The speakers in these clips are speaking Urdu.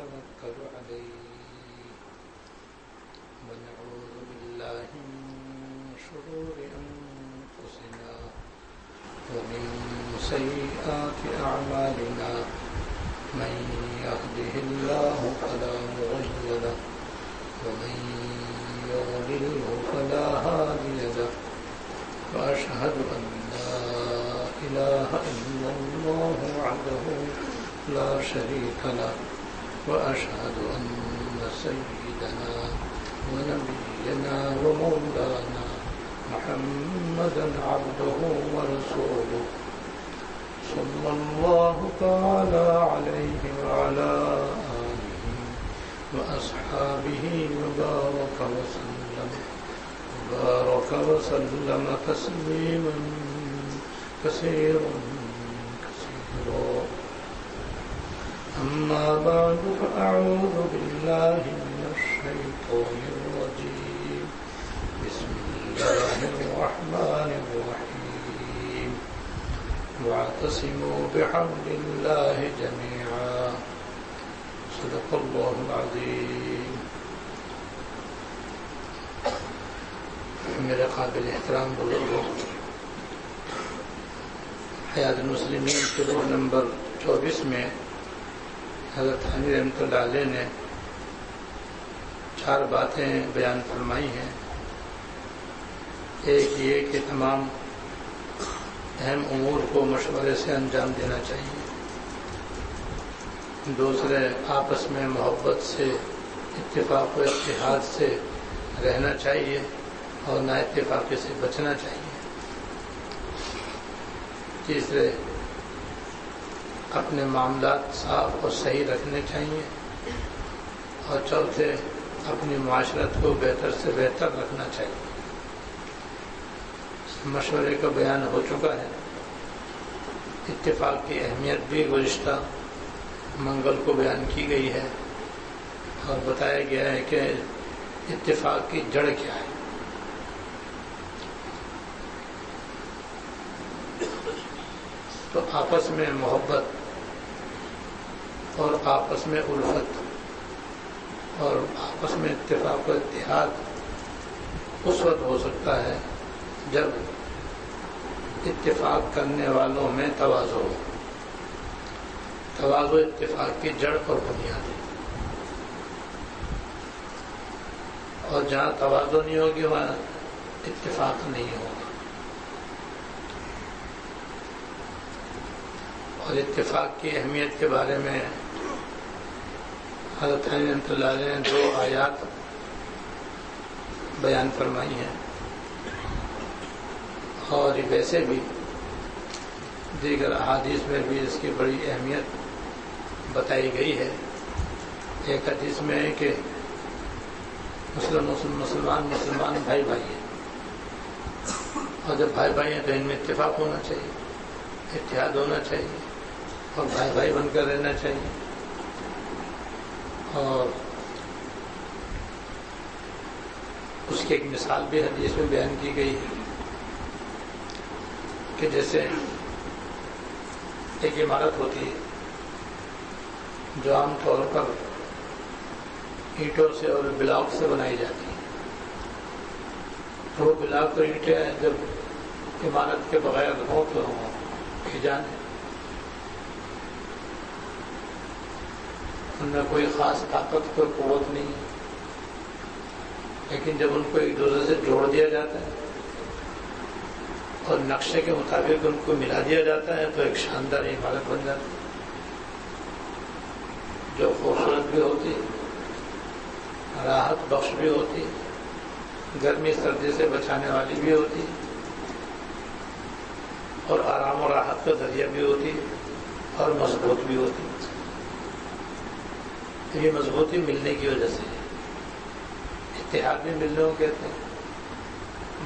نتوكل عليه ونعوذ بالله من شرور أنفسنا ومن سيئات أعمالنا من يهده الله فلا مضل له ومن يضلله فلا هادي له وأشهد أن لا إله إلا الله وحده لا شريك له وأشهد أن سيدنا ونبينا ومولانا محمدا عبده ورسوله صلى الله تعالى عليه وعلى آله وأصحابه وبارك وسلم تسليما كثيرا أما بعد فأعوذ بالله من الشيطان الرجيم بسم الله الرحمن الرحيم واعتصموا بحبل الله جميعا صدق الله العظيم. میرے قابل احترام بزرگوں، حیات المسلمین شروع نمبر 24 میں حضرت ثانی رحمۃ اللہ علیہ نے 4 باتیں بیان فرمائی ہیں. ایک یہ کہ تمام اہم امور کو مشورے سے انجام دینا چاہیے. دوسرے، آپس میں محبت سے، اتفاق و اتحاد سے رہنا چاہیے اور نا اتفاقی سے بچنا چاہیے. تیسرے، اپنے معاملات صاف اور صحیح رکھنے چاہیے. اور چوتھے، اپنی معاشرت کو بہتر سے بہتر رکھنا چاہیے. مشورے کا بیان ہو چکا ہے. اتفاق کی اہمیت بھی گزشتہ منگل کو بیان کی گئی ہے اور بتایا گیا ہے کہ اتفاق کی جڑ کیا ہے. تو آپس میں محبت اور آپس میں الفت اور آپس میں اتفاق و اتحاد اس وقت ہو سکتا ہے جب اتفاق کرنے والوں میں تواضع ہو. تواضع اتفاق کی جڑ اور بنیاد ہے. اور جہاں تواضع نہیں ہوگی وہاں اتفاق نہیں ہوگا. اور اتفاق کی اہمیت کے بارے میں حضرت ثانی رحمۃ اللہ علیہ نے 2 آیات بیان فرمائی ہیں. اور ویسے بھی دیگر احادیث میں بھی اس کی بڑی اہمیت بتائی گئی ہے. ایک حدیث میں ہے کہ مسلمان بھائی بھائی ہیں، اور جب بھائی بھائی ہیں تو ان میں اتفاق ہونا چاہیے، اتحاد ہونا چاہیے اور بھائی بھائی بن کر رہنا چاہیے. اور اس کی ایک مثال بھی حدیث میں بیان کی گئی ہے کہ جیسے ایک عمارت ہوتی ہے جو عام طور پر اینٹوں سے اور بلاک سے بنائی جاتی ہے. تو وہ بلاک اور اینٹیں جب عمارت کے بغیر ہوں تو جان ہے، ان میں کوئی خاص طاقت، کوئی قوت نہیں. لیکن جب ان کو ایک دوسرے سے جوڑ دیا جاتا ہے اور نقشے کے مطابق ان کو ملا دیا جاتا ہے تو ایک شاندار عمارت بن جاتی ہے جو خوبصورت بھی ہوتی، راحت بخش بھی ہوتی، گرمی سردی سے بچانے والی بھی ہوتی اور آرام و راحت کا ذریعہ بھی ہوتی اور مضبوط بھی ہوتی. یہ مضبوطی ملنے کی وجہ سے، اتحاد بھی ملنے کو کہتے ہیں،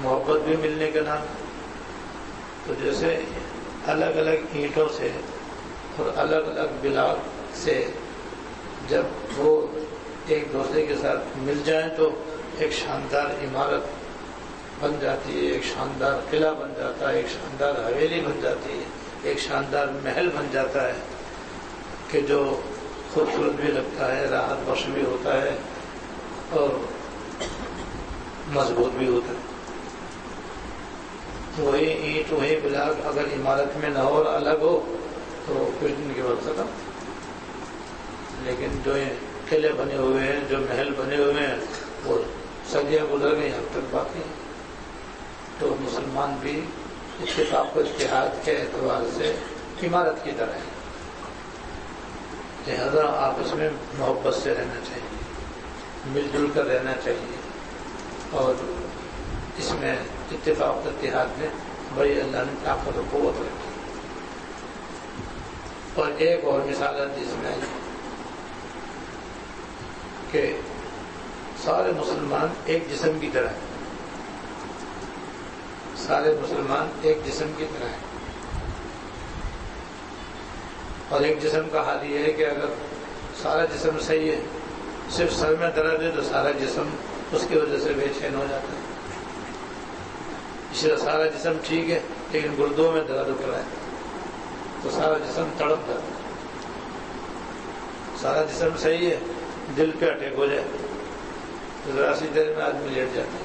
محبت بھی ملنے کا نام. تو جیسے الگ الگ اینٹوں سے اور الگ الگ بلاک سے جب وہ ایک دوسرے کے ساتھ مل جائیں تو ایک شاندار عمارت بن جاتی ہے، ایک شاندار قلعہ بن جاتا ہے، ایک شاندار حویلی بن جاتی ہے، ایک شاندار محل بن جاتا ہے کہ جو خوبصورت بھی لگتا ہے، راحت بخش بھی ہوتا ہے اور مضبوط بھی ہوتا ہے۔ وہی اینٹ وہی بلاک اگر عمارت میں نہ ہو اور الگ ہو تو کچھ دن کے بعد ختم۔ لیکن جو قلعے بنے ہوئے ہیں، جو محل بنے ہوئے ہیں، وہ صدیاں گزر گئی اب تک باقی ہیں۔ تو مسلمان بھی اتفاق و اتحاد کے اعتبار سے عمارت کی طرح ہے، لہذا آپس میں محبت سے رہنا چاہیے، مل جل کر رہنا چاہیے، اور اس میں اتفاق و اتحاد میں بڑی اللہ نے طاقت و قوت رکھی۔ اور ایک اور مثال ہے جس میں کہ سارے مسلمان ایک جسم کی طرح ہیں، سارے مسلمان ایک جسم کی طرح ہیں، اور ایک جسم کا حال یہ ہے کہ اگر سارا جسم صحیح ہے، صرف سر میں درد ہے تو سارا جسم اس کی وجہ سے بے چین ہو جاتا ہے۔ اس لیے سارا جسم ٹھیک ہے لیکن گردوں میں درد اٹھ رہا ہے تو سارا جسم تڑپ جاتا ہے۔ سارا جسم صحیح ہے، دل پہ اٹیک ہو جائے تو ذرا سی دیر میں آدمی لیٹ جاتا ہے۔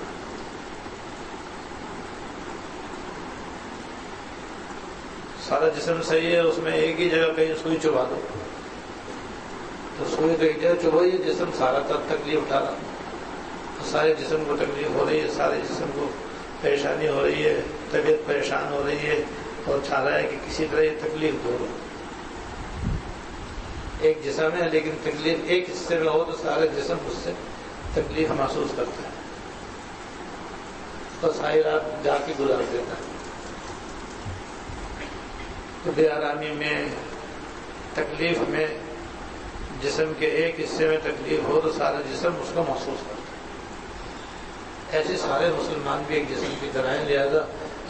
سارا جسم صحیح ہے، اس میں ایک ہی جگہ کہیں سوئی چبھا دو تو سوئی کہیں جگہ چبھائی، جسم سارا تکلیف اٹھا رہا، سارے جسم کو تکلیف ہو رہی ہے، سارے جسم کو پریشانی ہو رہی ہے، طبیعت پریشان ہو رہی ہے، اور چاہ رہا ہے کہ کسی طرح یہ تکلیف دور ہو۔ ایک جسم ہے لیکن تکلیف ایک حصے میں ہو تو سارا جسم اس سے تکلیف محسوس کرتا ہے، تو ساری رات جا کے گزار دیتا ہے۔ تو بے آرامی میں، تکلیف میں، جسم کے ایک حصے میں تکلیف ہو تو سارا جسم اس کو محسوس کرتا ہے۔ ایسے سارے مسلمان بھی ایک جسم کی طرح ہیں، لہذا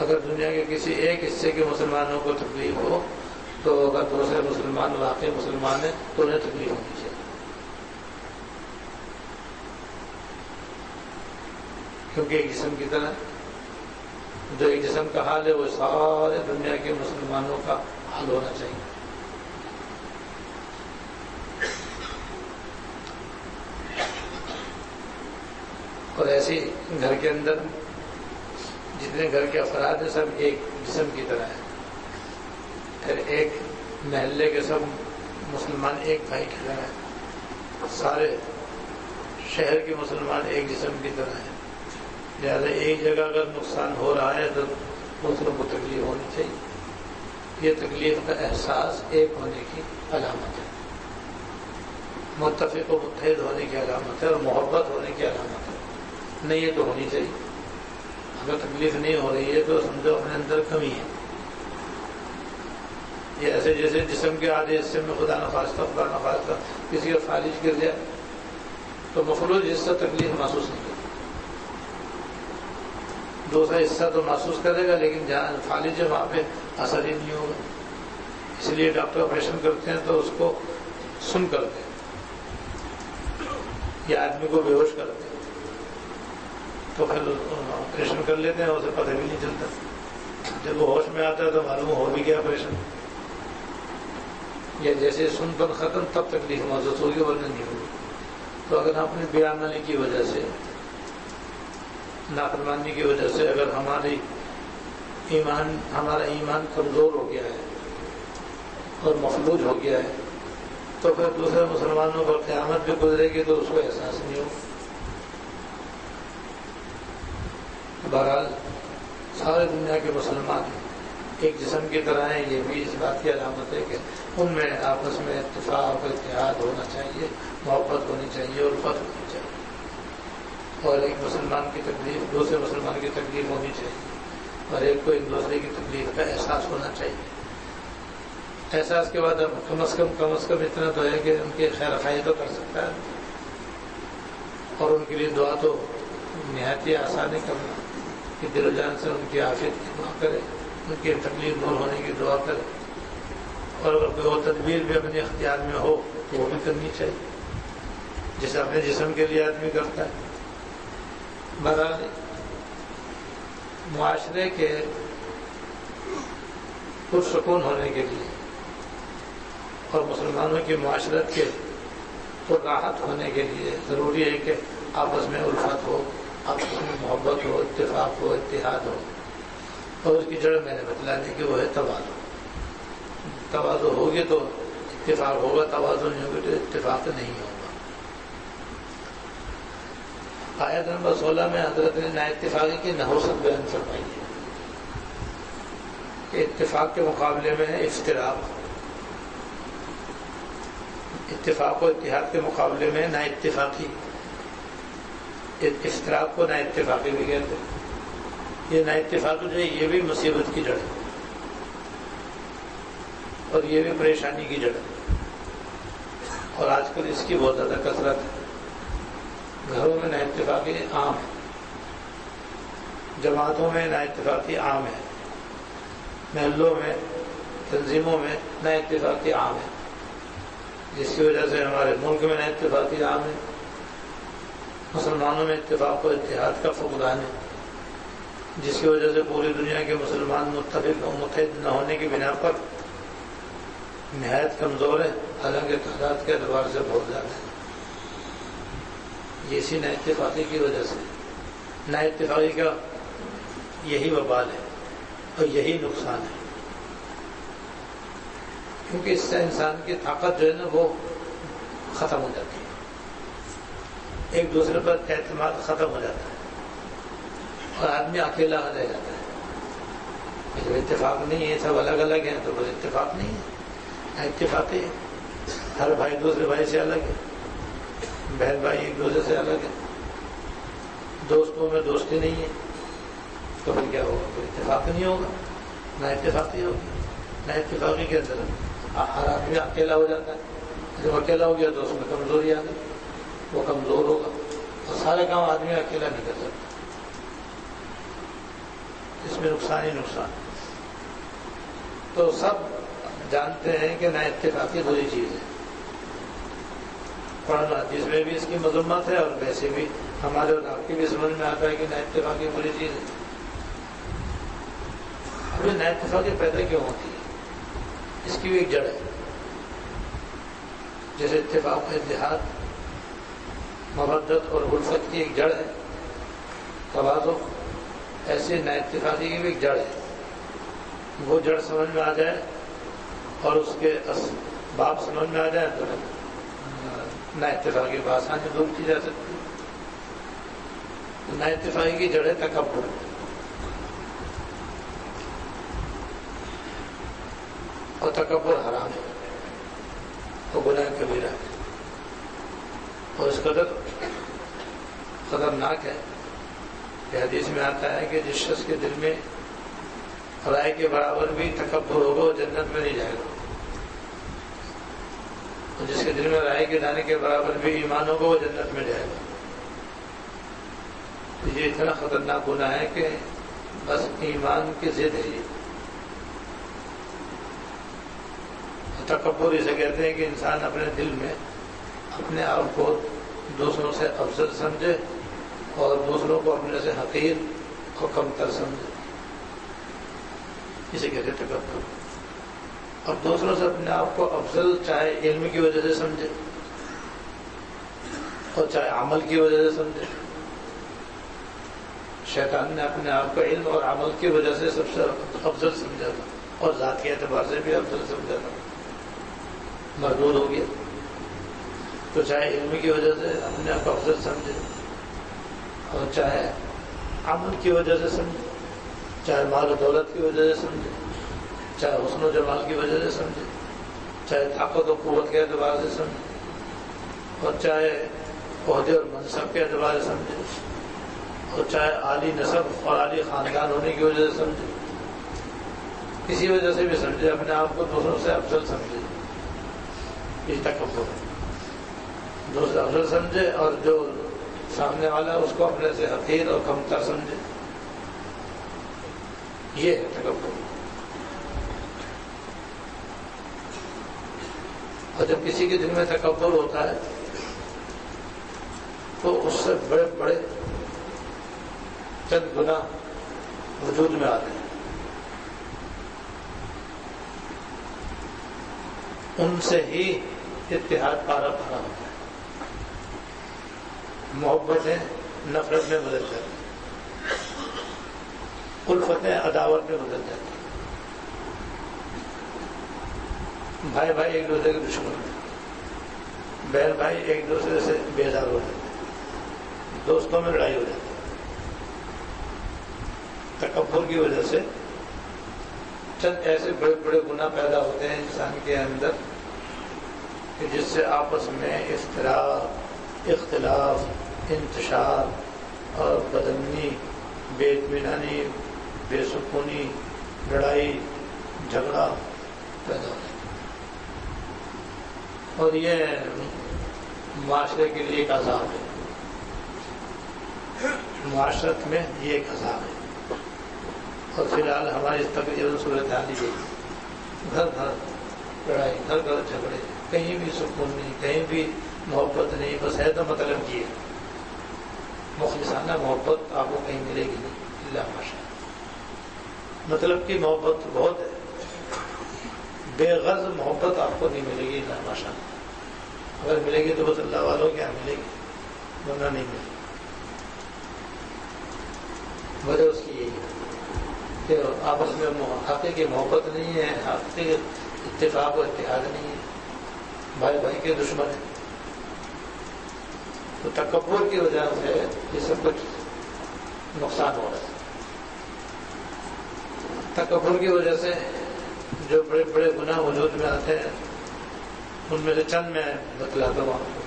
اگر دنیا کے کسی ایک حصے کے مسلمانوں کو تکلیف ہو تو اگر دوسرے مسلمان واقعی مسلمان ہیں تو انہیں تکلیف ہونی چاہیے، کیونکہ ایک جسم کی طرح جو ایک جسم کا حال ہے وہ سارے دنیا کے مسلمانوں کا حال ہونا چاہیے۔ اور ایسے گھر کے اندر جتنے گھر کے افراد ہیں سب ایک جسم کی طرح ہیں، پھر ایک محلے کے سب مسلمان ایک بھائی کی طرح ہیں، سارے شہر کے مسلمان ایک جسم کی طرح ہیں، لہٰذا ایک جگہ اگر نقصان ہو رہا ہے تو دوسروں کو تکلیف ہونی چاہیے۔ یہ تکلیف کا احساس ایک ہونے کی علامت ہے، متفق و متحد ہونے کی علامت ہے، اور محبت ہونے کی علامت ہے۔ نہیں یہ تو ہونی چاہیے، اگر تکلیف نہیں ہو رہی ہے تو سمجھو اپنے اندر کمی ہے۔ یہ ایسے جیسے جسم کے آدھے حصے میں خدا نخواستہ کسی کا فالج گر جائے تو مفلوج حصہ تکلیف محسوس نہیں کرتا، دوسرا حصہ تو محسوس کرے گا لیکن جہاں فالج ہے وہاں پہ اثر ہی نہیں ہوگا۔ اس لیے ڈاکٹر آپریشن کرتے ہیں تو اس کو سن کرتے ہیں، یا آدمی کو بے ہوش کرتے ہیں تو پھر آپریشن کر لیتے ہیں، اسے پتہ بھی نہیں چلتا، جب وہ ہوش میں آتا ہے تو معلوم ہو بھی گیا آپریشن۔ یا جیسے سن پر ختم تب تکلیف محسوس ہوگی ورنہ نہیں ہوگی۔ تو اگر ہم اپنی بے عملی کی وجہ سے، نافرمانی کی وجہ سے اگر ہمارا ایمان کمزور ہو گیا ہے اور مفلوج ہو گیا ہے تو پھر دوسرے مسلمانوں پر قیامت بھی گزرے گی تو اس کو احساس نہیں ہوگا۔ بہرحال سارے دنیا کے مسلمان ایک جسم کی طرح ہیں، یہ بھی اس بات کی علامت ہے کہ ان میں آپس میں اتفاق و اتحاد ہونا چاہیے، محبت ہونی چاہیے، الفت ہونی چاہیے، اور ایک مسلمان کی تکلیف دوسرے مسلمان کی تکلیف ہونی چاہیے، اور ایک کو ایک دوسرے کی تکلیف کا احساس ہونا چاہیے۔ احساس کے بعد اب کم از کم اتنا تو ہے کہ ان کی خیر خواہی تو کر سکتا ہے، اور ان کے لیے دعا تو نہایت ہی آسان ہے کرنا، کہ دل و جان سے ان کی عافیت کی دعا کرے، ان کی تکلیف دور ہونے کی دعا کرے، اور اگر کوئی وہ تدبیر بھی اپنے اختیار میں ہو تو وہ بھی کرنی چاہیے جیسے اپنے جسم کے لیے آدمی کرتا ہے۔ بہرحال معاشرے کے پرسکون ہونے کے لیے اور مسلمانوں کی معاشرت کے تو راحت ہونے کے لیے ضروری ہے کہ آپس میں الفت ہو، آپس میں محبت ہو، اتفاق ہو، اتحاد ہو. اور اس کی جڑ میں نے بتلا دی کہ وہ ہے تواضع. تواضع ہوگی تو اتفاق ہوگا، تواضع نہیں ہوگی تو اتفاق نہیں ہوگا. آیت نمبر 16 میں حضرت نے نا اتفاقی کی نحوست بیان فرمائی ہے کہ اتفاق کے مقابلے میں ہے افتراق، اتفاق و اتحاد کے مقابلے میں نا اتفاقی. افتراق کو نا اتفاقی بھی کہتے ہیں. یہ نا اتفاق جو ہے یہ بھی مصیبت کی جڑ ہے اور یہ بھی پریشانی کی جڑ ہے. اور آج کل اس کی بہت زیادہ کثرت ہے. گھروں میں نا اتفاقی عام ہے، جماعتوں میں نا اتفاقی عام ہے، محلوں میں، تنظیموں میں نا اتفاقی عام ہے، جس کی وجہ سے ہمارے ملک میں نا اتفاقی عام ہے. مسلمانوں میں اتفاق و اتحاد کا فقدان ہے، جس کی وجہ سے پوری دنیا کے مسلمان متفق و متحد نہ ہونے کی بنا پر نہایت کمزور ہے، حالانکہ تعداد کے اعتبار سے بہت زیادہ ہے. یہ اسی نا اتفاقی کی وجہ سے. نا اتفاقی کا یہی وبال ہے اور یہی نقصان ہے، کیونکہ اس سے انسان کی طاقت جو ہے نا وہ ختم ہو جاتی ہے، ایک دوسرے پر اعتماد ختم ہو جاتا ہے اور آدمی اکیلا رہ جاتا ہے. جب اتفاق نہیں ہے، سب الگ الگ ہیں تو کوئی اتفاق نہیں ہے. اتفاقی ہر بھائی دوسرے بھائی سے الگ ہے، بہن بھائی ایک دوسرے سے الگ ہے، دوستوں میں دوستی نہیں ہے، تو پھر کیا ہوگا؟ کوئی اتفاق نہیں ہوگا، نہ اتفاقی ہوگی. نہ اتفاقی کے اندر ہر آدمی اکیلا ہو جاتا ہے. جب اکیلا ہو گیا تو اس میں کمزوری آ گئی، وہ کمزور ہوگا اور سارے کام آدمی اکیلا نہیں کر سکتا. اس میں نقصان ہی نقصان. تو سب جانتے ہیں کہ نا اتفاقی بری چیز ہے. قرآن حدیث میں بھی اس کی مذمت ہے اور ویسے بھی ہمارے اور آپ کی بھی سمجھ میں آتا ہے کہ نا اتفاقی بری چیز ہے. ابھی نا اتفاقی پیدا کیوں ہوتی ہے؟ اس کی بھی ایک جڑ ہے. جیسے اتفاق، اتحاد، مودت اور الفت کی ایک جڑ ہے، تواضع، ایسے نا اتفاقی کی بھی ایک جڑ ہے. وہ جڑ سمجھ میں آ جائے اور اس کے اسباب سمجھ میں آ جائے تو نا اتفاقی کو آسانی دور کی جا سکتی ہے. نا اتفاقی کی جڑ ہے تکبر. اور تکبر حرام ہے، وہ گناہ کبیرہ ہے اور اس قدر خطرناک ہے کہ حدیث میں آتا ہے کہ جس شخص کے دل میں رائے کے برابر بھی تکبر ہوگا وہ جنت میں نہیں جائے گا، اور جس کے دل میں رائے کے دانے کے برابر بھی ایمان ہوگا وہ جنت میں جائے گا. یہ اتنا خطرناک گناہ ہے کہ بس ایمان کی ضد ہے. یہ تکبر اسے کہتے ہیں کہ انسان اپنے دل میں اپنے آپ کو دوسروں سے افضل سمجھے اور دوسروں کو اپنے سے حقیر اور کمتر سمجھے. اسے کہتے ہیں تکبر. اور دوسروں سے اپنے آپ کو افضل چاہے علم کی وجہ سے سمجھے اور چاہے عمل کی وجہ سے سمجھے. شیطان نے اپنے آپ کو علم اور عمل کی وجہ سے سب سے افضل سمجھا تھا اور ذات کے اعتبار سے بھی افضل سمجھا تھا، مردود ہو گیا. تو چاہے علم کی وجہ سے اپنے آپ کو افضل سمجھے اور چاہے عمل کی وجہ سے سمجھے، چاہے مال و دولت کی وجہ سے سمجھے، چاہے حسن و جمال کی وجہ سے سمجھے، چاہے طاقت و قوت کے اعتبار سے سمجھے اور چاہے عہدے اور منصب کے اعتبار سے سمجھے اور چاہے عالی نسب اور عالی خاندان ہونے کی وجہ سے سمجھے، کسی وجہ سے بھی سمجھے، اپنے آپ کو دوسروں سے افضل سمجھے. یہ تکبر ہے. دوسرے افضل سمجھے اور جو سامنے والا اس کو اپنے سے حقیر اور کمتر سمجھے. یہ ہے تکبر. اور جب کسی کے دل میں تکبر ہوتا ہے تو اس سے بڑے بڑے چند گناہ وجود میں آتے ہیں. ان سے ہی اتحاد پارا پارا ہوتا ہے. محبتیں نفرت میں بدل جاتی، الفتیں عداوت میں بدل جاتی، بھائی بھائی ایک دوسرے کے دشمن ہیں، بہن بھائی ایک دوسرے سے بیزار ہو جاتے ہیں، دوستوں میں لڑائی ہو جاتی ہے۔ تکبر کی وجہ سے چند ایسے بڑے بڑے گناہ پیدا ہوتے ہیں انسان کے اندر کہ جس سے آپس میں اختلاف، انتشار اور بدامنی، بے اطمینانی، بے سکونی، لڑائی جھگڑا پیدا ہوتا ہے، اور یہ معاشرے کے لیے ایک عذاب ہے، معاشرت میں یہ ایک عذاب ہے۔ اور فی الحال ہماری تقریباً صورتحال یہ ہے، گھر گھر لڑائی، گھر گھر جھگڑے، کہیں بھی سکون نہیں، کہیں بھی محبت نہیں، بس ہے تو مطلب کی ہے، مخلصانہ محبت آپ کو کہیں ملے گی نہیں الا ماشاء اللہ۔ مطلب کی محبت بہت ہے، بے غرض محبت آپ کو نہیں ملے گی الا ماشاء اللہ۔ اگر ملے گی تو بس اللہ والوں کے یہاں ملے گی، ورنہ نہیں ملے گی۔ وجہ اس کی یہی ہے کہ آپس میں حقیقی محبت نہیں ہے، حقیقی اتفاق و اتحاد نہیں ہے، بھائی بھائی کے دشمن ہیں۔ تو تکبر کی وجہ سے یہ سب کچھ نقصان ہو رہا ہے۔ تکبر کی وجہ سے جو بڑے بڑے گناہ وجود میں آتے ہیں ان میں سے چند میں بتلاتا ہوں آپ کو،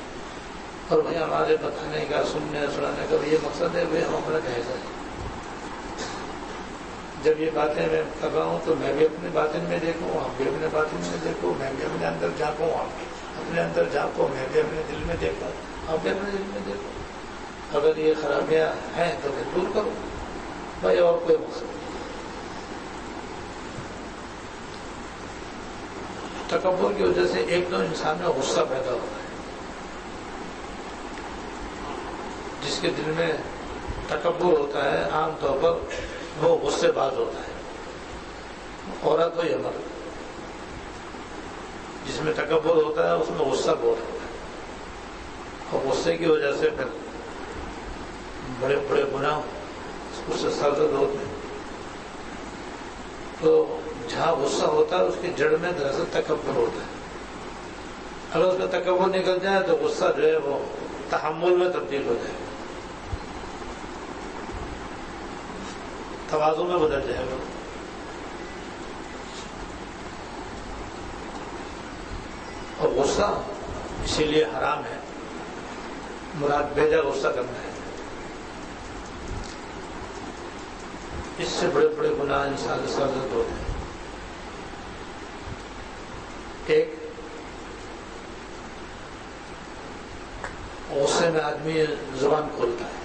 اور بھائی ہمارے بتانے کا، سننے سنانے کا یہ مقصد ہے، وہ ہم اپنا جائزہ ہے۔ جب یہ باتیں میں کر رہا ہوں تو میں بھی اپنے باطن میں دیکھوں، آپ بھی اپنے باطن میں دیکھو، میں بھی اپنے اندر جھانکوں، آپ اپنے اندر جھانکو، میں بھی اپنے دل میں دیکھوں، آپ بھی اپنے دل میں دیکھو۔ اگر یہ خرابیاں ہیں تو پھر دور کرو بھائی، اور کوئی مقصد نہیں۔ تکبر کی وجہ سے ایک تو انسان میں غصہ پیدا ہوتا ہے، جس کے دل میں تکبر ہوتا ہے عام طور پر وہ غصے باز ہوتا ہے، عورت ہو یا مرد، جس میں تکبر ہوتا ہے اس میں غصہ بہت ہوتا ہے، اور غصے کی وجہ سے پھر بڑے بڑے گناہ اس سے سرزد ہوتے ہیں۔ تو جہاں غصہ ہوتا ہے اس کی جڑ میں دراصل تکبر ہوتا ہے، اگر اس کا تکبر نکل جائے تو غصہ جو ہے وہ تحمل میں تبدیل ہو جائے گا، تواضع میں بدل جائے گا۔ اور غصہ اسی لیے حرام ہے، مراد بیجا غصہ کرنا ہے، اس سے بڑے بڑے گناہ انسان سے سرزد ہوتے ہیں۔ ایک غصے میں آدمی زبان کھولتا ہے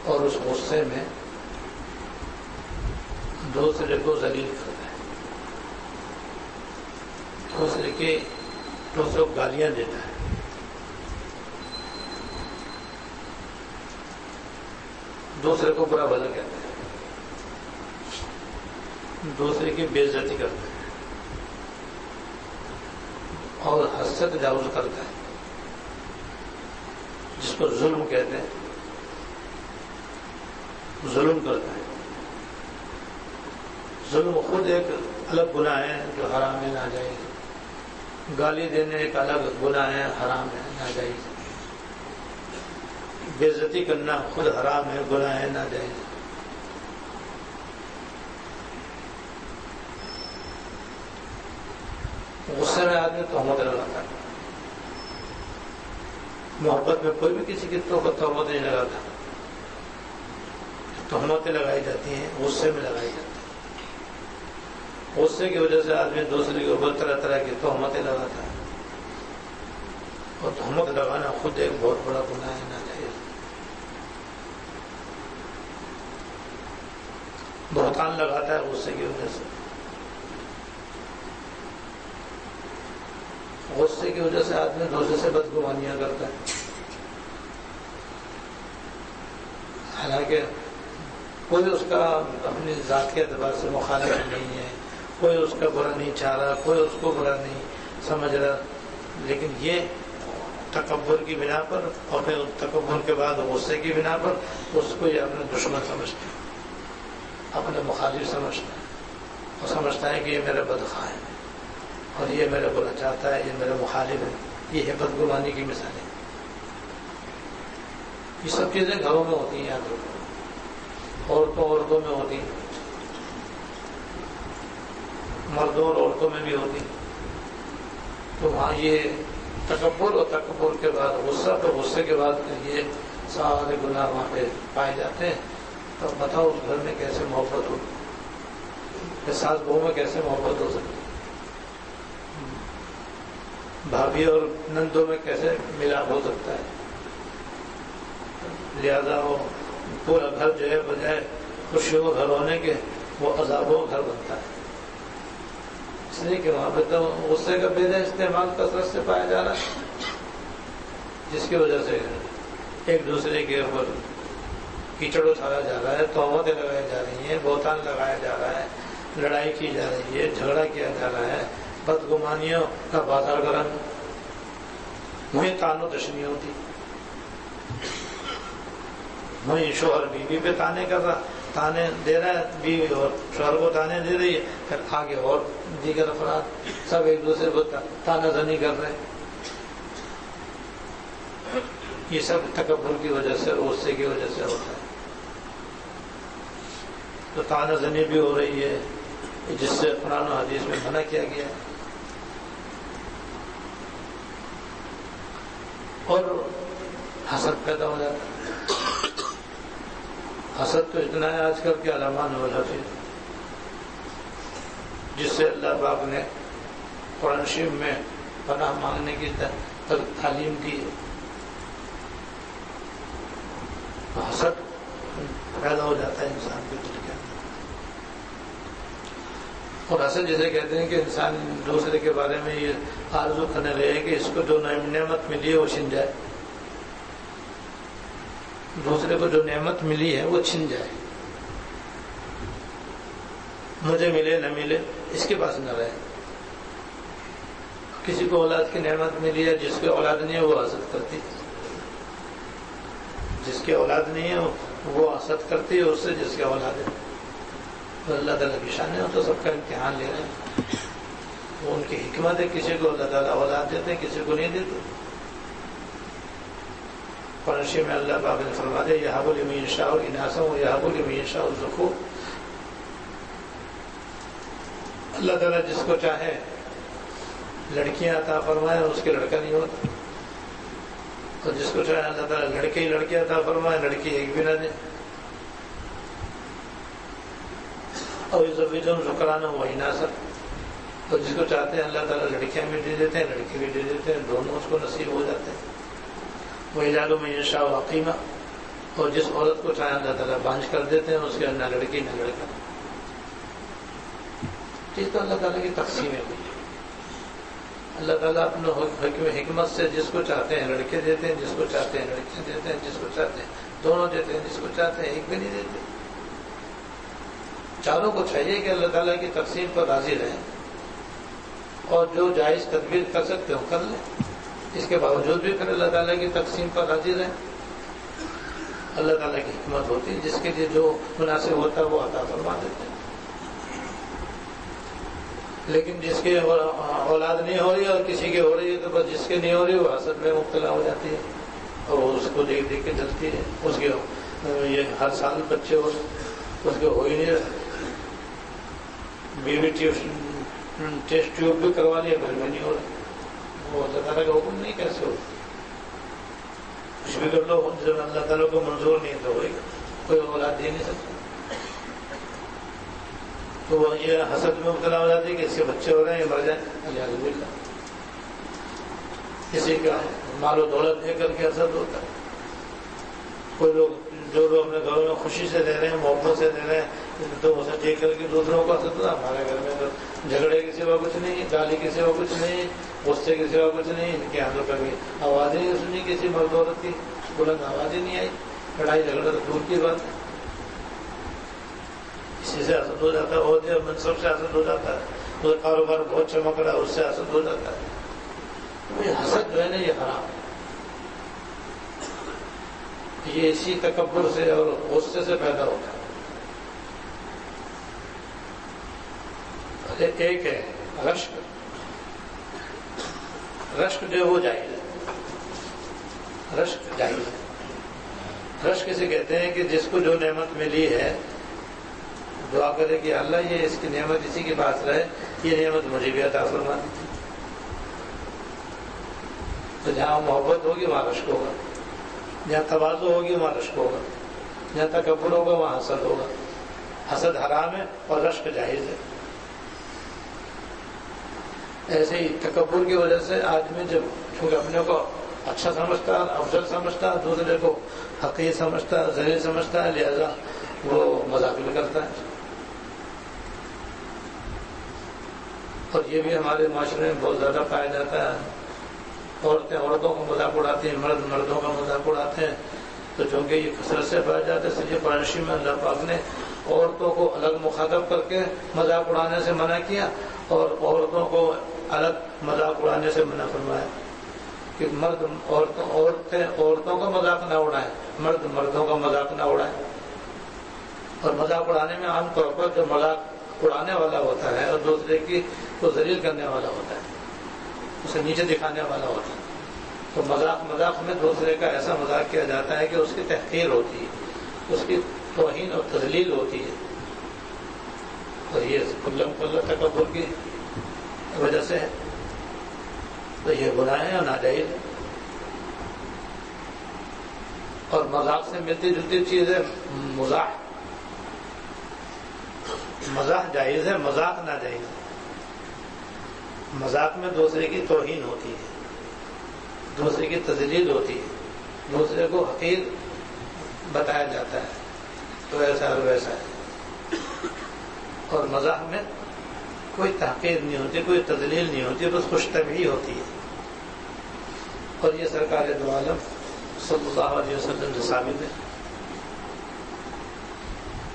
اور اس غصے میں دوسرے کو ذلیل کرتا ہے، دوسرے کو گالیاں دیتا ہے، دوسرے کو برا بھلا کہتا ہے، دوسرے کی بے عزتی کرتا ہے اور حد سے تجاوز کرتا ہے، جس کو ظلم کہتے ہیں، ظلم کرتا ہے۔ ظلم خود ایک الگ گناہ ہے جو حرام ہے، ناجائز۔ گالی دینے ایک الگ گناہ ہے، حرام ہے، ناجائز۔ بے عزتی کرنا خود حرام ہے، گناہ ہے، ناجائز۔ غصے میں آدمی تہمت لگاتا ہے، محبت میں کوئی بھی کسی کی تہمت نہیں لگاتا، تہمتیں لگائی جاتی ہیں غصے میں لگائی جاتی ہیں۔ غصے کی وجہ سے آدمی دوسرے کے اوپر طرح طرح کی تہمتیں لگاتا ہے، اور تہمت لگانا خود ایک بہت بڑا گناہ ہے، ناجائز۔ بہتان لگاتا ہے غصے کی وجہ سے، غصے کی وجہ سے آدمی دوسرے سے بدگمانیاں کرتا ہے، حالانکہ کوئی اس کا اپنی ذات کے اعتبار سے مخالف نہیں ہے، کوئی اس کا برا نہیں چاہ رہا، کوئی اس کو برا نہیں سمجھ رہا، لیکن یہ تکبر کی بنا پر اور پھر تکبر کے بعد غصے کی بنا پر اس کو یہ اپنے دشمن سمجھتے ہیں، اپنے مخالف سمجھتے ہیں، اور سمجھتا ہے کہ یہ میرا بدخواہ ہے اور یہ میرا برا چاہتا ہے، یہ میرا مخالف ہے. یہ ہے بدگمانی کی مثالیں. یہ سب چیزیں گھروں میں ہوتی ہیں، یاد رکھو، عورتوں میں ہوتی ہیں، مردوں اور عورتوں میں بھی ہوتی ہیں. تو وہاں یہ تکبر اور تکبر کے بعد غصہ، تو غصے کے بعد یہ سارے گناہ وہاں پہ پائے جاتے ہیں. تو بتاؤ اس گھر میں کیسے محبت ہو، ساس بہو میں کیسے محبت ہو سکتی، بھابھی اور نندوں میں کیسے ملاپ ہو سکتا ہے. لہذا وہ پورا گھر جو ہے بجائے خوشیوں کا گھر ہونے کے وہ عذابوں کا گھر بنتا ہے. اس لیے کہ وہاں پہ تو غصے کا بے استعمال کثرت سے پایا جا رہا ہے، جس کی وجہ سے ایک دوسرے کے اوپر کیچڑ اچھالا جا رہا ہے، تہمتیں لگائی جا رہی ہیں، بہتان لگایا جا رہا ہے، لڑائی کی جا رہی ہے، جھگڑا کیا جا رہا ہے، بدگمانیوں کا بازار گرم، وہیں تان و تشنی ہوتی، وہیں شوہر بیوی پہ تانے کر رہا، تانے دے رہا ہے بیوی اور شوہر کو تانے دے رہی ہے، پھر آگے اور دیگر افراد سب ایک دوسرے کو تانا زنی کر رہے ہیں. یہ سب تکبر کی وجہ سے، غصے کی وجہ سے ہوتا ہے. تو تانا زنی بھی ہو رہی ہے، جس سے قرآن و حدیث میں منع کیا گیا ہے. اور حسد پیدا ہو جاتا ہے. حسد تو اتنا ہے آج کل کے علمان والحفیظ، جس سے اللہ پاک نے قرآن شریف میں پناہ مانگنے کی تعلیم دی ہے. حسد پیدا ہو جاتا ہے انسان کے دل کے اندر. اور حسد جسے کہتے ہیں کہ انسان دوسرے کے بارے میں یہ آرزو کرنے لگے کہ اس کو جو نعمت ملی ہے وہ چھن جائے، دوسرے کو جو نعمت ملی ہے وہ چھن جائے، مجھے ملے نہ ملے اس کے پاس نہ رہے. کسی کو اولاد کی نعمت ملی ہے، جس کی اولاد نہیں ہے وہ حسد کرتی، جس کی اولاد نہیں ہے وہ حسد کرتی ہے اس سے جس کی اولاد ہے. تو اللہ تعالیٰ کی شان ہے، تو سب کا امتحان لے رہے ہیں. وہ ان کی حکمت ہے، کسی کو اللہ تعالیٰ اولاد دیتے ہیں، کسی کو نہیں دیتے. قرآن شریف میں اللہ پاک نے فرما دیا یہب لمن یشاء اناثا ویہب لمن یشاء الذکور. اللہ تعالیٰ جس کو چاہے لڑکیاں عطا فرمائے اس کے لڑکا نہیں ہوتا، اور جس کو چاہے اللہ تعالیٰ لڑکے ہی لڑکے عطا فرمائے لڑکی ایک بھی نہ دے. اور یزوجہم ذکرانا واناثا، تو جس کو چاہتے ہیں اللہ تعالیٰ لڑکیاں بھی دے دیتے ہیں لڑکے بھی دے دیتے ہیں، دونوں اس کو نصیب ہو جاتے ہیں. وَيَجْعَلُ مَن يَشَاءُ عَقِيمًا، اور جس عورت کو چاہے اللہ تعالیٰ بانجھ کر دیتے ہیں، اس کے نہ لڑکی نہ لڑکا. یہ تو اللہ تعالیٰ کی تقسیم ہے. اللہ تعالیٰ اپنے حکمت سے جس کو چاہتے ہیں لڑکے دیتے ہیں، جس کو چاہتے ہیں لڑکیاں دیتے ہیں، جس کو چاہتے ہیں دونوں دیتے ہیں، جس کو چاہتے ہیں ایک بھی نہیں دیتے. چاروں کو چاہیے کہ اللہ تعالیٰ کی تقسیم پر راضی رہیں، اور جو جائز تدبیر کر سکتے ہو کر لیں. اس کے باوجود بھی پھر اللہ تعالیٰ کی تقسیم پر راضی رہیں. اللہ تعالیٰ کی حکمت ہوتی ہے، جس کے لیے جو مناسب ہوتا ہے وہ عطا فرما دیتے ہیں. لیکن جس کے اولاد نہیں ہو رہی اور کسی کی ہو رہی ہے تو بس جس کے نہیں ہو رہی وہ حسد میں مبتلا ہو جاتی ہے، اور وہ اس کو دیکھ دیکھ کے جلتی ہے. اس کے یہ ہر سال بچے ہو اس کے ہو ہی نہیں رہے. بیوی ٹیسٹ ٹیوب بھی کروا لیا گھر میں نہیں ہو رہا. وہ اللہ تعالیٰ کا حکم نہیں کیسے ہو، کچھ بھی کر لو جب اللہ تعالیٰ کو منظور نہیں تو ہوئے گا، کوئی اولاد دے نہیں سکتا. تو وہ یہ حسد میں مبتلا ہو جاتی ہے کہ اس کے بچے ہو رہے ہیں یہ مر جائیں، الیاذ باللہ. کسی کا مال و دولت دے کر کے حسد ہوتا ہے. کوئی لوگ جو لوگ اپنے گھروں میں خوشی سے دے رہے ہیں، محبت سے دے رہے ہیں، تو اسے دیکھ کر کے دوسروں کو حسد ہوتا ہے. ہمارے گھر میں تو جھگڑے کے سوا کچھ نہیں، گالی کے سوا کچھ نہیں، غصے کے سوا کچھ نہیں. ان کے یہاں تو کبھی آوازیں نہیں سنی کسی مرد عورت کی، بلند آوازیں نہیں آئی. لڑائی جھگڑا تو دور کی بات ہے. اسی سے حسد ہو جاتا ہے، عہدے اور منصب سے حسد ہو جاتا ہے. اس کا کاروبار بہت چمک رہا ہے اس سے حسد ہو جاتا ہے. تو یہ حسد جو ہے نا یہ حرام ہے. یہ اسی تکبر سے اور غصے سے پیدا ہوتا ہے. ایک ہے رشک. رشک جو ہے وہ جائز ہے. رشک جائز ہے. رشک اسے کہتے ہیں کہ جس کو جو نعمت ملی ہے دعا کرے کہ اللہ یہ اس کی نعمت اسی کے پاس رہے, یہ نعمت مجھے بھی عطا فرما دی. تو جہاں محبت ہوگی وہاں رشک ہوگا, جہاں تواضع ہوگی وہاں رشک ہوگا, جہاں تکبر ہوگا وہاں حسد ہوگا. حسد حرام ہے اور رشک جائز ہے. ایسے ہی تکبر کی وجہ سے آدمی جب چونکہ اپنے کو اچھا سمجھتا ہے, افضل سمجھتا ہے, دوسرے کو حقیر سمجھتا ہے, ذلیل سمجھتا ہے, لہذا وہ مذاق بھی کرتا ہے. اور یہ بھی ہمارے معاشرے میں بہت زیادہ پایا جاتا ہے. عورتیں عورتوں کا مذاق اڑاتی ہیں, مرد مردوں کا مذاق اڑاتے ہیں. تو چونکہ یہ کثرت سے پایا جاتا ہے, اس لیے قرآن میں اللہ پاک نے عورتوں کو الگ مخاطب کر کے مذاق اڑانے سے منع کیا اور عورتوں کو الگ مذاق اڑانے سے منع فرمایا کہ مرد عورتیں عورتوں کا مذاق نہ اڑائیں, مرد مردوں کا مذاق نہ اڑائیں. اور مذاق اڑانے میں عام طور پر جو مذاق اڑانے والا ہوتا ہے اور دوسرے کی کو ذلیل کرنے والا ہوتا ہے, اسے نیچے دکھانے والا ہوتا ہے. تو مذاق میں دوسرے کا ایسا مذاق کیا جاتا ہے کہ اس کی تحقیر ہوتی ہے, اس کی توہین اور تذلیل ہوتی ہے. اور یہ کلّا تکبر کی وجہ سے ہے. تو یہ گناہ ہے اور ناجائز ہے. اور مذاق سے ملتی جلتی چیز ہے مزاح. مزاح جائز ہے, مذاق ناجائز ہے. مذاق میں دوسرے کی توہین ہوتی ہے, دوسرے کی تذلیل ہوتی ہے, دوسرے کو حقیر بتایا جاتا ہے, تو ایسا اور ویسا ہے. اور مزاح میں کوئی تحقیر نہیں ہوتی, کوئی تذلیل نہیں ہوتی, بس خوش طبعی ہوتی ہے. اور یہ سرکار دو عالم صلی اللہ علیہ وسلم سے ثابت ہے.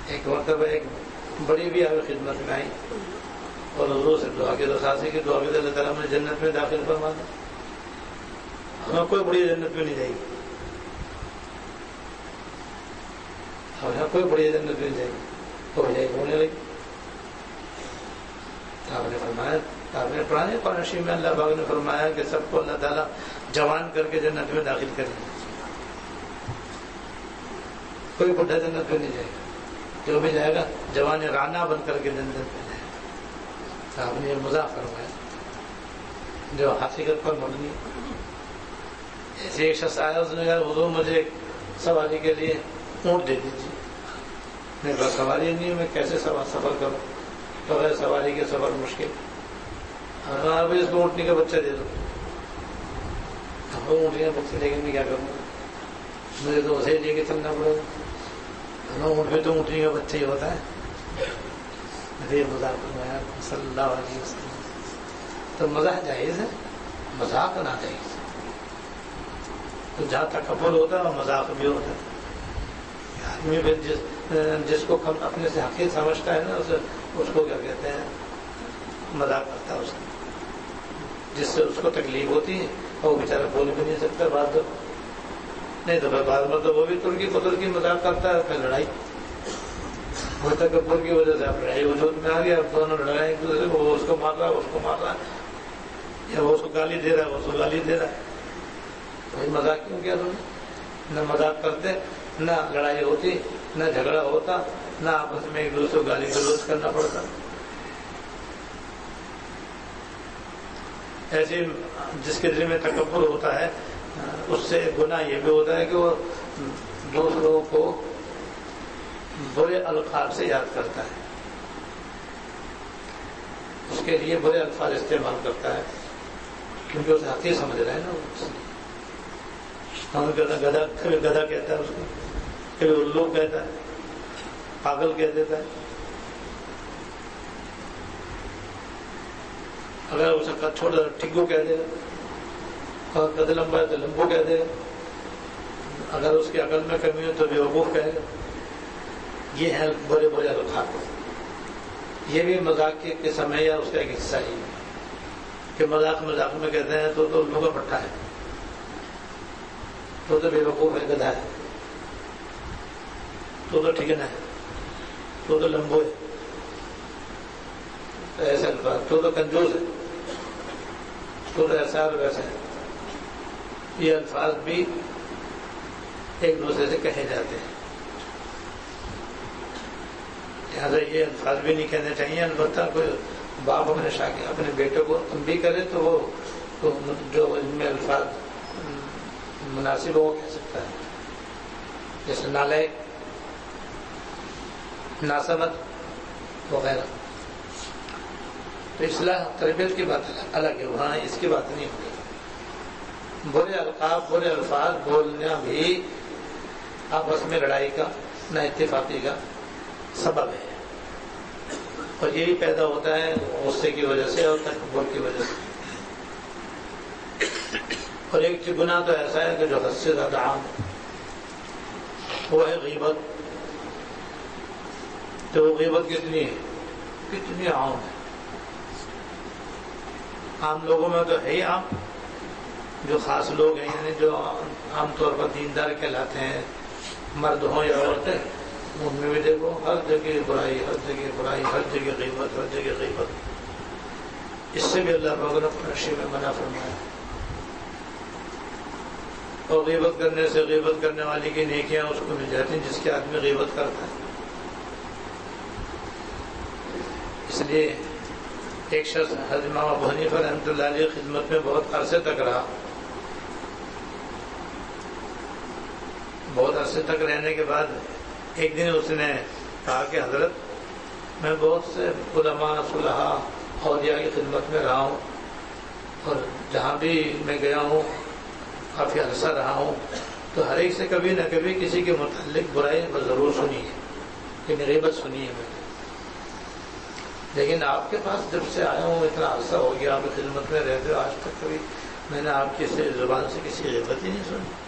ایک مرتبہ ایک بڑی بھی آپ خدمت میں آئی اور حضور سے دعا کی درخواست کی دعا کی اللہ تعالیٰ نے جنت میں داخل فرما دیا. ہمیں کوئی بڑی جنت میں نہیں جائے گی, ہمیں کوئی بڑی جنت میں نہیں جائے گی, تو ہو جائے گی ہونے لگی. آپ نے فرمایا, آپ نے پرانے قرآن میں اللہ پاک نے فرمایا کہ سب کو اللہ تعالیٰ جوان کر کے جنت میں داخل کرے گا. کوئی بڑھا جنت میں نہیں جائے گا, جو بھی جائے گا جوان رانا بن کر کے جنت میں جائے گا. آپ نے یہ مذاق فرمایا جو حقیقت پر مبنی. ایسے ایک شخص آیا, اس نے کہا حضور مجھے ایک سواری کے لیے اونٹ دے دیجیے. میرے پاس سواری نہیں ہے, میں کیسے سفر کروں, بغیر سواری کے سفر مشکل. ابھی اس کو اونٹنی کا بچہ دے دو. اونٹنی کا بچہ لے کے میں کیا کروں, مجھے تو اسے لے کے چلنا پڑے گا. اونٹ میں تو اونٹنی کا بچہ ہی ہوتا ہے. یہ مذاق فرمایا صلی اللہ علیہ وسلم. تو مزاح جائز ہے, مذاق ناجائز. تو جہاں تکبر ہوتا ہے وہ مذاق بھی ہوتا ہے. آدمی جس کو اپنے سے حقیر سمجھتا ہے نا, اس کو کیا کہتے ہیں, مذاق کرتا ہے اس کو, جس سے اس کو تکلیف ہوتی ہے اور وہ بیچارہ بول بھی نہیں سکتا. بات تو نہیں تو بعد میں تو وہ بھی ترکی قدر کی مذاق کرتا ہے. پھر لڑائی وہ تکبر کی وجہ سے اب لڑائی وجود میں آ گیا. اب دونوں لڑائی ایک دوسرے کو, وہ اس کو مار رہا ہے, اس کو مار رہا ہے, یا وہ اس کو گالی دے رہا ہے, وہ اس کو گالی دے رہا ہے. وہی مذاق کیوں کیا تم نے؟ نہ مذاق کرتے, نہ لڑائی ہوتی, نہ جھگڑا ہوتا, نہ آپس میں ایک دوسرے کو گالی گلوچ کرنا پڑتا. ایسے جس کے دل میں تکبر ہوتا ہے اس سے گناہ یہ بھی ہوتا ہے کہ وہ دوسروں کو برے الفاظ سے یاد کرتا ہے, اس کے لیے برے الفاظ استعمال کرتا ہے, کیونکہ اسے حقیر سمجھ رہا ہے نا. ہم گدھا کہتا ہے اس کو, کبھی الو کہتا ہے, پاگل کہہ دیتا ہے. اگر اسے چھوٹا ٹھگو کہہ دے گا, اور قد لمبا ہے تو لمبو کہہ دے گا, اگر اس کی عقل میں کمی ہو تو بیوقوف کہے گا. یہ ہے برے برے الفاظ. یہ بھی مذاق کے قسم ہے یا اس کا ایک حصہ ہی ہے کہ مذاق میں کہتے ہیں تو الو کا پٹھا ہے, تو بیوقوف ہے, گدھا ہے. تو ٹھیکنا ہے، تو لمبو ہے، تو ایسے الفاظ، تو کنجوس ہے، تو ایسا اور ویسا ہے، یہ الفاظ بھی ایک دوسرے سے کہے جاتے ہیں، لہٰذا یہ الفاظ بھی نہیں کہنے چاہیے۔ البتہ کوئی باپ اپنے بیٹے کو بھی کرے تو وہ جو ان میں الفاظ مناسب ہو وہ کہہ سکتا ہے، جیسے نالائق، ناسمجھ وغیرہ۔ تو اصلاح تربیت کی بات الگ ہے، وہاں اس کی بات نہیں ہوگی۔ برے القاب، برے الفاظ بولنا بھی آپس میں لڑائی کا، نہ اتفاقی کا سبب ہے، اور یہی پیدا ہوتا ہے غصے کی وجہ سے اور تکبر کی وجہ سے۔ اور ایک گناہ تو ایسا ہے کہ جو حد سے زیادہ عام ہے، وہ ہے غیبت۔ تو وہ غیبت کتنی ہے، کتنی عام ہے۔ عام لوگوں میں تو ہے ہی عام، جو خاص لوگ ہیں، یعنی جو عام طور پر دیندار کہلاتے ہیں، مرد ہوں یا عورتیں، ان میں بھی دیکھو ہر جگہ برائی، ہر جگہ برائی، ہر جگہ غیبت، ہر جگہ غیبت۔ اس سے بھی اللہ پاک نے اپنے شیء میں منع فرمایا۔ اور غیبت کرنے سے، غیبت کرنے والے کی نیکیاں اس کو مل جاتی ہیں جس کے آدمی غیبت کرتا ہے۔ اس لیے ایک شخص حضرت امام ابو حنیفہ رحمۃ اللہ علیہ خدمت میں بہت عرصے تک رہا۔ بہت عرصے تک رہنے کے بعد ایک دن اس نے کہا کہ حضرت، میں بہت سے علماء، صلحاء، اولیاء کی خدمت میں رہا ہوں، اور جہاں بھی میں گیا ہوں کافی عرصہ رہا ہوں، تو ہر ایک سے کبھی نہ کبھی کسی کے متعلق برائی ضرور سنی ہے، کہ غیبت سنی ہے میں نے، لیکن آپ کے پاس جب سے آیا ہوں اتنا عرصہ ہو گیا، آپ کی خدمت میں رہتے ہو، آج تک کبھی میں نے آپ کی زبان سے کسی غیبت ہی نہیں سنی۔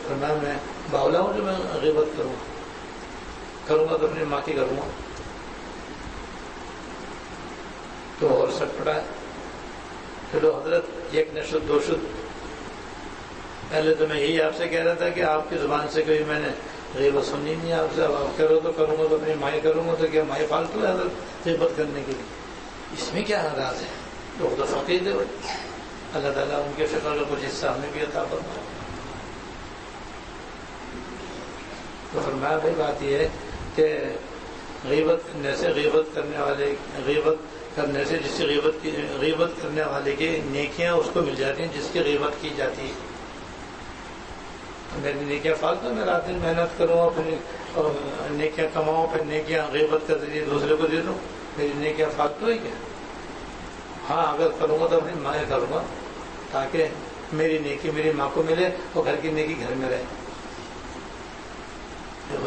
میں باولا ہوں جو میں غیبت کروں گا تو اپنی ماں کی کروں گا۔ تو اور سٹ پڑا ہے، چلو حضرت ایک نہ شد دو شد، پہلے تو میں یہی آپ سے کہہ رہا تھا کہ آپ کی زبان سے کبھی میں نے غیبت سنی نہیں آپ سے، اب آپ کہہ رہے تو کروں گا تو اپنی مائیں کروں گا، تو کیا مائیں فالتو ہے حضرت غیبت کرنے کے لیے؟ اس میں کیا راز ہے؟ لوگ تو فقیر ہے، اللہ تعالیٰ ان کے فقر کا کچھ حصہ ہمیں بھی عطا فرمائے۔ تو فرمایا بھائی بات یہ ہے کہ غیبت کرنے سے، غیبت کرنے سے جس سے غیبت کرنے والے کی نیکیاں اس کو مل جاتی ہیں جس کی غیبت کی جاتی ہے۔ میری نیکیاں فالتو، میں رات دن محنت کروں، اپنی نیکیاں کماؤں، پھر نیکیاں غیبت کے ذریعے دوسرے کو دے دوں، میری نیکیاں فالتو ہے کیا؟ ہاں اگر کروں گا تو اپنی ماں کروں گا، تاکہ میری نیکی میری ماں کو ملے اور گھر کی نیکی گھر میں رہے۔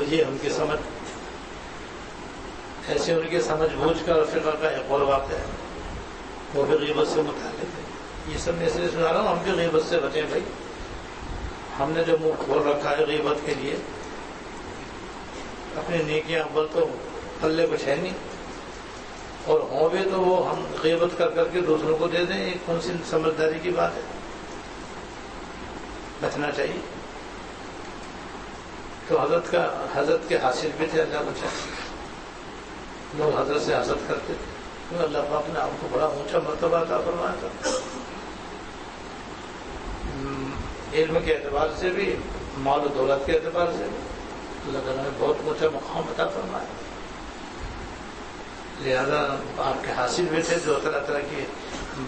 یہ ان کی سمجھ، ایسے ان کی سمجھ بوجھ کا اور فقہ کا ایک اور واقعہ ہے، وہ بھی غیبت سے متعلق ہے۔ یہ سب میں اس لیے سنا رہا ہوں، ہم بھی غیبت سے بچیں بھائی۔ ہم نے جو منہ کھول رکھا ہے غیبت کے لیے، اپنی نیکیاں اول تو پلے کچھ ہے نہیں، اور ہوں بھی تو وہ ہم غیبت کر کر کے دوسروں کو دے دیں، یہ کون سی سمجھداری کی بات ہے؟ بچنا چاہیے۔ تو حضرت کے حاصل بھی تھے، اللہ بچا، لوگ حضرت سے حسد کرتے تھے، اللہ پاک نے آپ کو بڑا اونچا مرتبہ عطا فرمایا تھا، علم کے اعتبار سے بھی، مال و دولت کے اعتبار سے بھی اللہ تعالیٰ نے بہت اونچا مقام عطا فرمایا، لہذا آپ کے حاصل بھی تھے جو طرح طرح کی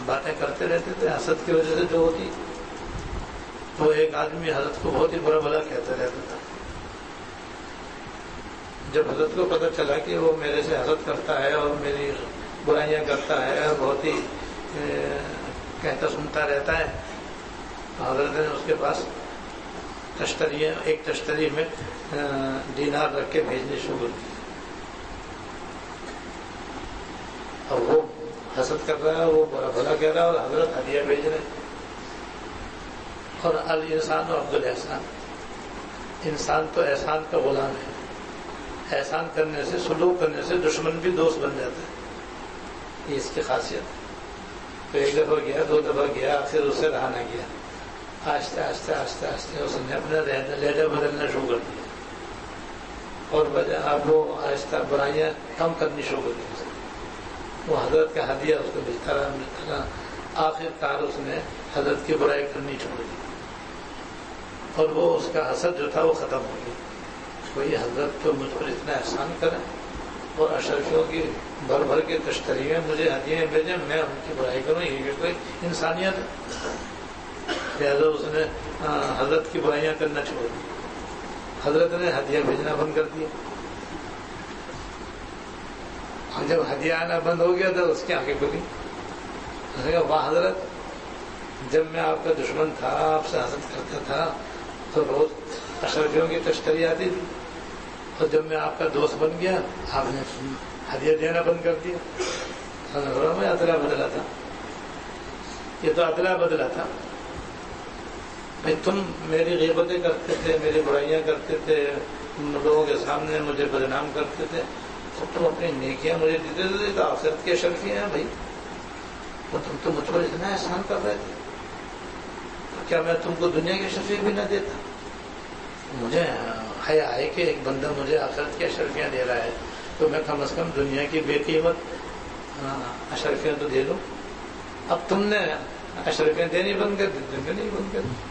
باتیں کرتے رہتے تھے، حسد کی وجہ سے جو ہوتی، تو ایک آدمی حضرت کو بہت ہی برا بھلا کہتا رہتا تھا۔ جب حضرت کو پتہ چلا کہ وہ میرے سے حسد کرتا ہے اور میری برائیاں کرتا ہے اور بہت ہی کہتا سنتا رہتا ہے، تو حضرت نے اس کے پاس ایک تشتری میں دینار رکھ کے بھیجنے شروع کی، اور وہ حسد کر رہا ہے، وہ برا بھلا کہہ رہا ہے، اور حضرت ہدیہ بھیج رہے ہیں۔ اور الانسان و عبد الاحسان، انسان تو احسان کا غلام ہے، احسان کرنے سے، سلوک کرنے سے دشمن بھی دوست بن جاتا ہے، یہ اس کی خاصیت ہے۔ تو ایک دفعہ گیا، دو دفعہ گیا، پھر اس سے رہا نہ گیا، آہستہ آہستہ آہستہ آہستہ اس نے اپنا لہجہ بدلنا شروع کر دیا، اور اب وہ آہستہ برائیاں کم کرنی شروع کر دی. وہ حضرت کا ہدیہ اس کو ملتا رہا. آخر کار اس نے حضرت کی برائی کرنی چھوڑ دی اور وہ اس کا حسد جو تھا وہ ختم ہو گیا. وہی حضرت تو مجھ پر اتنا احسان کریں اور اشرفیوں کی بھر بھر کے تشتریاں مجھے ہدیے بھیجیں، میں ان کی برائی کروں، یہ کوئی انسانیت ہے؟ لہٰذا اس نے حضرت کی برائیاں کرنا چھوڑ دی. حضرت نے ہدیہ بھیجنا بند کر دیا. اور جب ہدیہ آنا بند ہو گیا تو اس کی آنکھیں کھلی. اس نے کہا واہ حضرت، جب میں آپ کا دشمن تھا، آپ سے حسد کرتا تھا تو روز اشرفیوں کی تشتری آتی تھی، اور جب میں آپ کا دوست بن گیا آپ نے ہدیہ دینا بند کر دیا. میں ادلا بدلا تھا، یہ تو ادلا بدلا تھا. بھائی تم میری غیبتیں کرتے تھے، میری برائیاں کرتے تھے، لوگوں کے سامنے مجھے بدنام کرتے تھے، تو تم اپنی نیکیاں مجھے دیتے تھے تو آخرت کی اشرفیاں ہیں بھائی. تو تم تو مجھ پر اتنا احسان کر رہے تھے، تو کیا میں تم کو دنیا کی اشرفیاں بھی نہ دیتا؟ مجھے حیا ہے کہ ایک بندہ مجھے آخرت کی اشرفیاں دے رہا ہے تو میں کم از کم دنیا کی بے قیمت اشرفیاں تو دے دوں. اب تم نے اشرفیاں دینی بند کر دی، دنیا نہیں بند کر دی.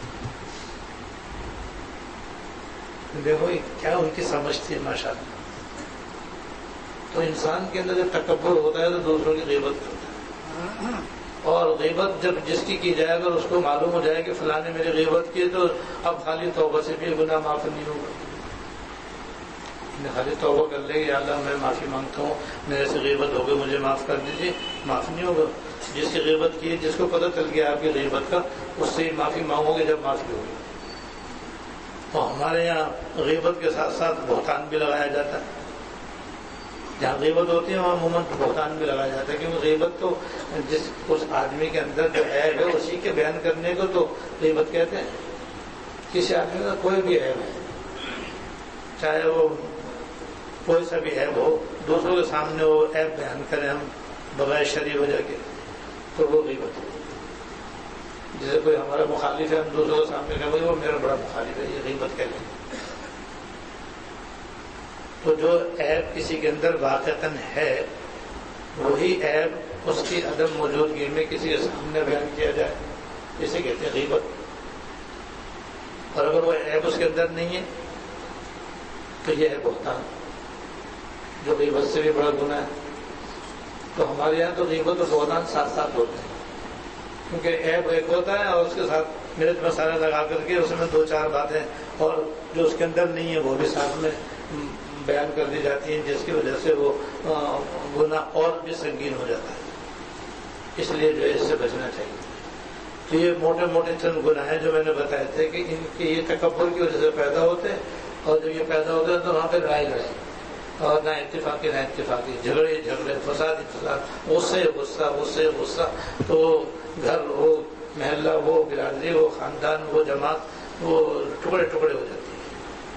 دیکھو کیا ان کی سمجھ تھی ماشاء اللہ. تو انسان کے اندر جب تکبر ہوتا ہے تو دوسروں کی غیبت کرتا ہے، اور غیبت جب جس کی جائے اگر اس کو معلوم ہو جائے کہ فلاں نے میری غیبت کی تو اب خالی توبہ سے بھی گناہ معاف نہیں ہوگا. خالی توبہ کر لے یا اللہ میں معافی مانگتا ہوں، میرے سے غیبت ہو گئی، مجھے معاف کر دیجیے. معاف نہیں ہوگا. جس کی غیبت کی، جس کو پتہ چل گیا آپ کی غیبت کا، اس سے معافی مانگو گے جب معافی ہوگی. اور ہمارے یہاں غیبت کے ساتھ ساتھ بہتان بھی لگایا جاتا ہے. جہاں غیبت ہوتی ہے وہاں عموماً بہتان بھی لگایا جاتا ہے، کیونکہ غیبت تو جس اس آدمی کے اندر جو عیب ہے اسی کے بیان کرنے کو تو غیبت کہتے ہیں. کسی آدمی کا کوئی بھی عیب ہے، چاہے وہ کوئی سا بھی عیب ہو، دوسروں کے سامنے وہ عیب بیان کریں ہم بغیر شرعی وجہ کے، تو وہ غیبت ہے. جیسے کوئی ہمارا مخالف ہے، ہم دوسروں کے سامنے کہیں وہ میرا بڑا مخالف ہے، یہ غیبت کہتے ہیں. تو جو عیب کسی کے اندر واقعتاً ہے وہی عیب اس کی عدم موجودگی میں کسی کے سامنے بیان کیا جائے، اسے کہتے ہیں غیبت. اور اگر وہ عیب اس کے اندر نہیں ہے تو یہ ہے بہتان، جو غیبت سے بھی بڑا گناہ ہے. تو ہمارے یہاں تو غیبت اور بہتان ساتھ ساتھ ہوتے ہیں، کیونکہ عیب ایک ہوتا ہے اور اس کے ساتھ مرچ مسالہ لگا کر کے اس میں دو چار باتیں اور جو اس کے اندر نہیں ہے وہ بھی ساتھ میں بیان کر دی جاتی ہیں، جس کی وجہ سے وہ گناہ اور بھی سنگین ہو جاتا ہے. اس لیے جو ہے اس سے بچنا چاہیے. تو یہ موٹے موٹے چند گناہ ہیں جو میں نے بتائے تھے کہ ان کے یہ تکبر کی وجہ سے پیدا ہوتے ہیں، اور جب یہ پیدا ہوتے ہیں تو وہاں پہ لڑائی اور نہ اتفاقی نہ اتفاقی، جھگڑے فساد غصے غصہ. تو گھر ہو، محلہ ہو، برادری ہو، خاندان ہو، جماعت وہ ٹکڑے ٹکڑے ہو جاتی ہیں.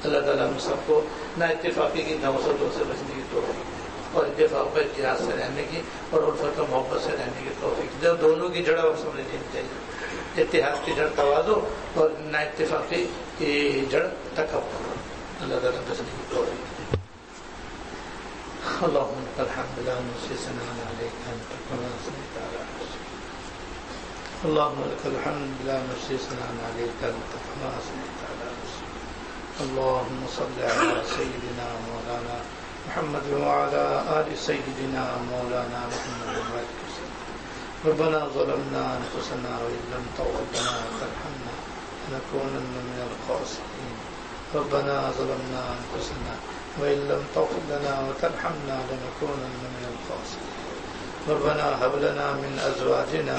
اللہ تعالیٰ ہم سب کو نہ اتفاقی کی نوسطوں سے بچنے کی توفیق اور اتفاق و اتحاد سے رہنے کی اور الفت و محبت سے رہنے کی توفیق. جب دونوں کی جڑ اور سمجھ لینی چاہیے، اتحاد کی جڑ تواضع اور نہ اتفاقی کی جڑ تکبر. اللہ تعالیٰ بچنے کی توفیق. اللهم لك الحمد لا نحصي ثناء عليك أنت كما أثنيت على نفسك. اللهم لك الحمد لا نحصي ثناء عليك أنت كما أثنيت على نفسك. اللهم صل على سيدنا مولانا محمد وعلى آل سيدنا مولانا محمد وبارك وسلم. ربنا ظلمنا أنفسنا وإن لم تغفر لنا وترحمنا لنكونن من الخاسرين. ربنا ظلمنا أنفسنا وإن لم تغفر لنا وترحمنا لنكونن من الخاسرين. ربنا هب لنا من أزواجنا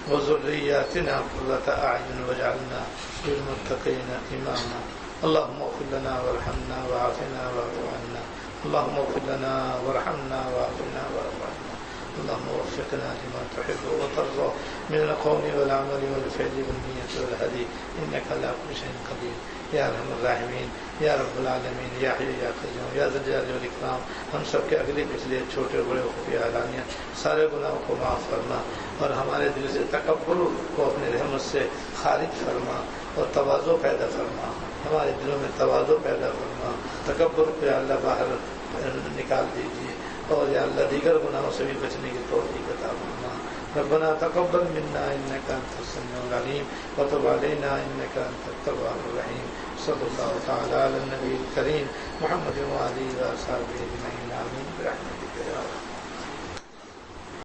وذرياتنا قرة أعين واجعلنا للمتقين إماما. اللهم اغفر لنا وارحمنا وعافنا واعف عنا. اللهم اغفر لنا وارحمنا وعافنا واعف عنا. اللهم وفقنا لما تحب وترضى من القول والعمل والفعل والنية والهدي إنك على كل شيء قدير یا ارحم الراحمین یا رب العالمین یا حی یا قیوم یا ذی الجلال والاکرام. ہم سب کے اگلے پچھلے چھوٹے بڑے خفیہ اعلانیہ سارے گناہوں کو معاف فرما اور ہمارے دل سے تکبر کو اپنے رحمت سے خارج فرما اور تواضع پیدا فرما. ہمارے دلوں میں تواضع پیدا فرما. تکبر کو یا اللہ باہر نکال دیجیے اور یا اللہ دیگر گناہوں سے بھی بچنے کی توفیق عطا فرما. ربنا تقبل منا انك انت السميع العليم وتب علينا انك انت التواب الرحيم. صلى الله تعالى على النبي الكريم محمد وآله وصحبه اجمعين. آمين برحمتك يا رب.